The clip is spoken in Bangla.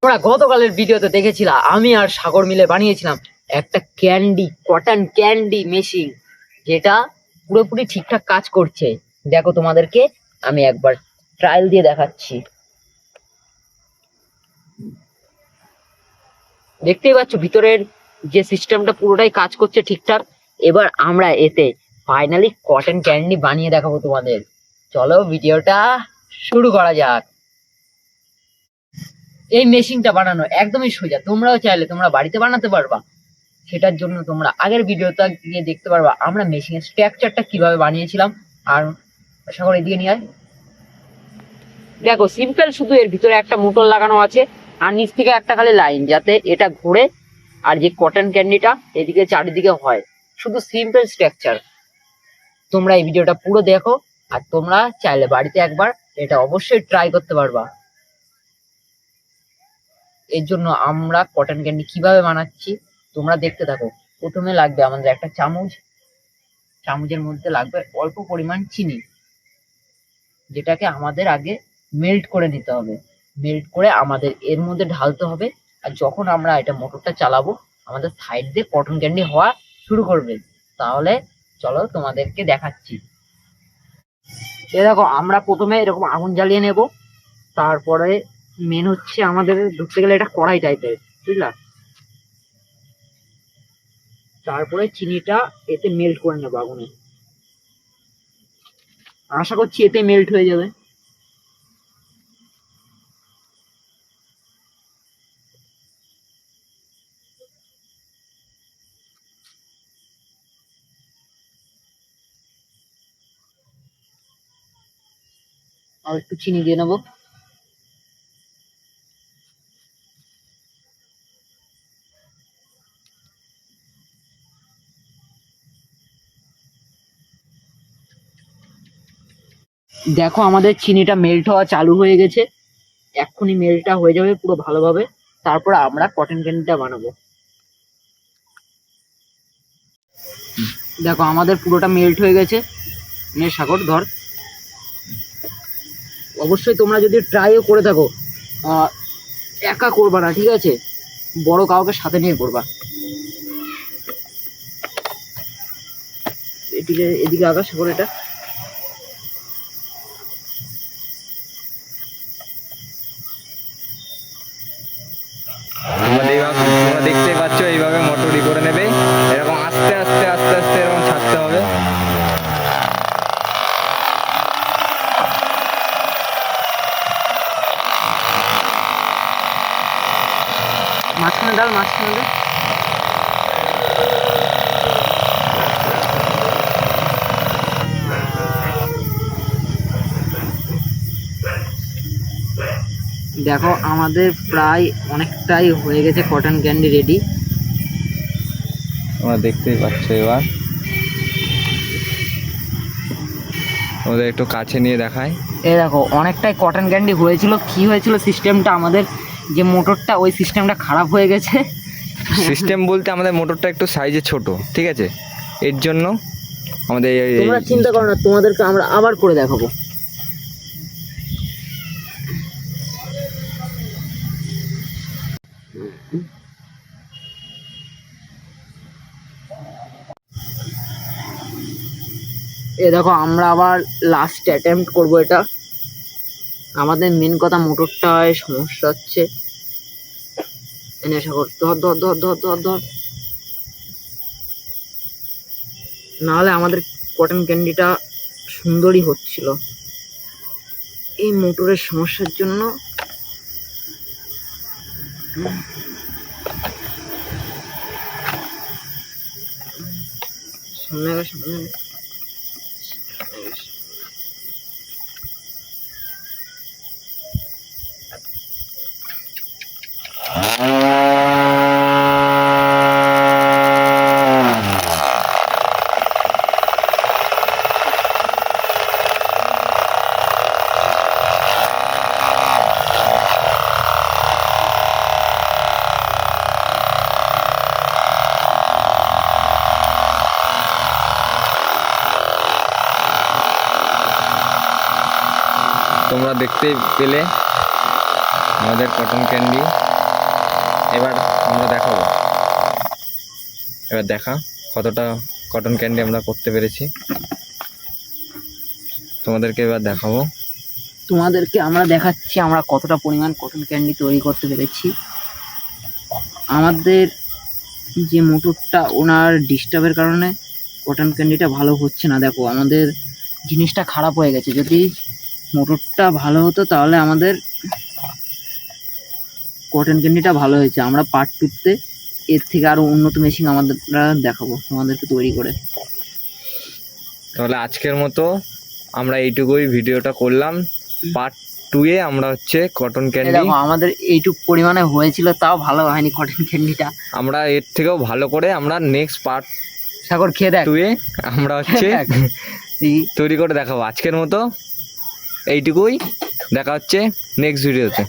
তোমরা গতকালের ভিডিওতে দেখেছিলা আমি আর সাগর মিলে বানিয়েছিলাম একটা কটন ক্যান্ডি মেশিন, যেটা পুরোপুরি ঠিকঠাক কাজ করছে। দেখো, তোমাদেরকে আমি একবার ট্রায়াল দিয়ে দেখাচ্ছি। দেখতেই পাচ্ছ ভিতরের যে সিস্টেমটা পুরোটাই কাজ করছে ঠিকঠাক। এবার আমরা এতে ফাইনালি কটন ক্যান্ডি বানিয়ে দেখাবো তোমাদের। চলো ভিডিওটা শুরু করা যাক। এই মেশিনটা বানানো একদমই সোজা, তোমরাও চাইলে তোমরা বাড়িতে বানাতে পারবা। সেটার জন্য তোমরা আগের ভিডিওটা গিয়ে দেখতে পারবা আমরা মেশিনের স্ট্রাকচারটা কিভাবে বানিয়েছিলাম। আর সাগর এদিকে নিয়ে আয়। দেখো, সিম্পল, শুধু এর ভিতরে একটা মোটর লাগানো আছে আর নিচ থেকে একটা খালি লাইন, যাতে এটা ঘুরে আর যে কটন ক্যান্ডিটা এদিকে চারিদিকে হয়। শুধু সিম্পল স্ট্রাকচার। তোমরা এই ভিডিওটা পুরো দেখো, আর তোমরা চাইলে বাড়িতে একবার এটা অবশ্যই ট্রাই করতে পারবা। এর জন্য আমরা কটন ক্যান্ডি কিভাবে বানাচ্ছি তোমরা দেখতে থাকো। প্রথমে লাগবে আমাদের একটা চামচ। চামচের মধ্যে লাগবে অল্প পরিমাণ চিনি, যেটাকে আমাদের আগে মেল্ট করে নিতে হবে। মেল্ট করে আমাদের এর মধ্যে ঢালতে হবে। আর যখন আমরা এটা মোটরটা চালাবো, আমাদের সাইড দিয়ে কটন ক্যান্ডি হওয়া শুরু করবে। তাহলে চলো তোমাদেরকে দেখাচ্ছি। এ দেখো, আমরা প্রথমে এরকম আগুন জ্বালিয়ে নেব। তারপরে মেন হচ্ছে আমাদের ধরতে গেলে এটা কড়াই টাইপের, বুঝলা। তারপরে চিনিটা এতে মেল্ট করে নেবো আগুনে। আশা করছি এতে মেল্ট হয়ে যাবে। আর একটু চিনি দিয়ে নেবো। দেখো, আমাদের চিনিটা মেল্ট হওয়া চালু হয়ে গেছে। এক্ষুনি মেল্টটা হয়ে যাবে পুরো ভালোভাবে। তারপর আমরা কটন ক্যান্ডিটা বানাবো। দেখো, আমাদের পুরোটা মেল্ট হয়ে গেছে। নে সাগর, ধর। অবশ্যই তোমরা যদি ট্রাইও করে থাকো, একা করবা না, ঠিক আছে? বড় কাউকে সাথে নিয়ে করবা। এদিকে এদিকে আকাশ করে এটা। তোমরা দেখতে পাচ্ছ এইভাবে মোটরি করে নেবে। এরকম আস্তে আস্তে আস্তে আস্তে এরকম ছাড়তে হবে। মাঝখানে ডাল, মাঝখানে ডাল। দেখো, আমাদের প্রায় অনেকটাই হয়ে গেছে কটন ক্যান্ডি রেডি। তোমরা দেখতেই পাচ্ছ। এবার ওদের একটু কাছে নিয়ে দেখায়। এই দেখো, অনেকটাই কটন ক্যান্ডি হয়েছিল। কি হয়েছিল, সিস্টেমটা আমাদের যে মোটরটা, ওই সিস্টেমটা খারাপ হয়ে গেছে। সিস্টেম বলতে আমাদের মোটরটা একটু সাইজে ছোট, ঠিক আছে? এর জন্য আমাদের তোমরা চিন্তা করো না, তোমাদেরকে আমরা আবার করে দেখাবো। এ দেখো, আমরা আবার লাস্ট অ্যাটেম্প্ট করব এটা। আমাদের মেন কথা, মোটরটায় সমস্যা হচ্ছে। এনে সাগর, ধর ধর ধর ধর ধর ধর। নাহলে আমাদের কটন ক্যান্ডিটা সুন্দরই হচ্ছিল। এই মোটরের সমস্যার জন্য সামনে আগে, সামনে আগে। তোমরা দেখতে পেলে আমাদের কটন ক্যান্ডি এবার আমরা দেখাবো, এবার দেখা কতটা কটন ক্যান্ডি আমরা করতে পেরেছি, তোমাদেরকে এবার দেখাবো। তোমাদেরকে আমরা দেখাচ্ছি আমরা কতটা পরিমাণ কটন ক্যান্ডি তৈরি করতে পেরেছি। আমাদের যে মোটরটা ওনার ডিস্টার্বের কারণে কটন ক্যান্ডিটা ভালো হচ্ছে না। দেখো আমাদের জিনিসটা খারাপ হয়ে গেছে, যদি মোটরটা ভালো হতো তাহলে আমাদের কটন ক্যান্ডিটা ভালো হয়েছে। আমরা পার্ট টুতে এর থেকে আরো উন্নত মেশিন আমাদের দেখাবো তোমাদেরকে তৈরি করে। তাহলে আজকের মতো আমরা এইটুকুই ভিডিওটা করলাম। পার্ট 2 এ আমরা হচ্ছে কটন এই ক্যান্ডি, দেখো আমাদের এইটুক পরিমাণে হয়েছিল, তাও ভালো হয়নি কটন ক্যান্ডিটা। আমরা এর থেকেও ভালো করে আমরা নেক্সট পার্ট সাগর খেয়ে দেখ 2 এ আমরা হচ্ছে এই তৈরি করে দেখাবো। আজকের মতো এইটুকুই, দেখা হচ্ছে নেক্সট ভিডিওতে।